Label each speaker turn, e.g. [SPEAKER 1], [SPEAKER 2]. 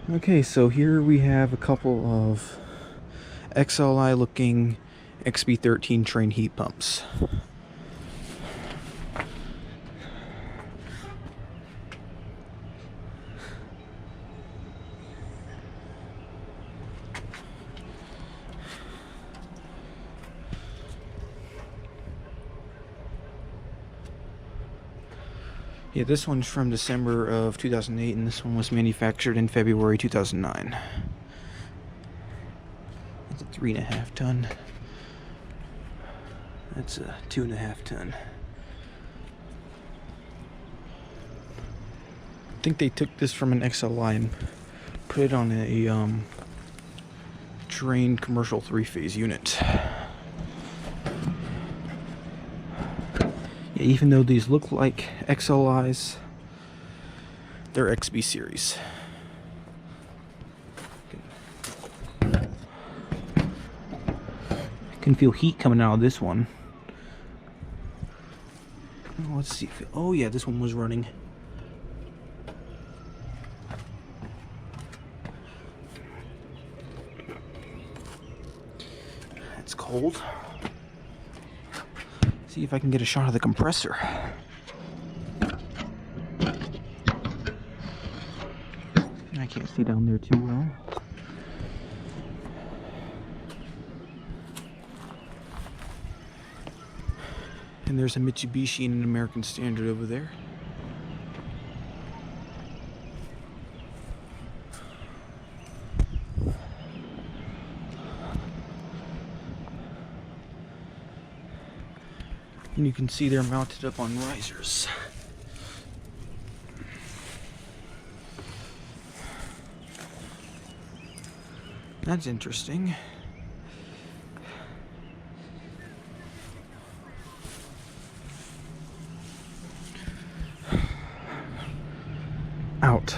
[SPEAKER 1] Okay, so here we have a couple of XLI looking XB13 Trane heat pumps. Yeah, this one's from December of 2008, and this one was manufactured in February 2009. It's a 3.5 ton. That's a 2.5 ton. I think they took this from an XLI and put it on a Trane commercial 3-phase unit. Yeah, even though these look like XLIs, they're XB series. I can feel heat coming out of this one. Let's see. Oh yeah, this one was running. It's cold. See if I can get a shot of the compressor. I can't see down there too well. And there's a Mitsubishi and an American Standard over there. And you can see they're mounted up on risers. That's interesting. Out.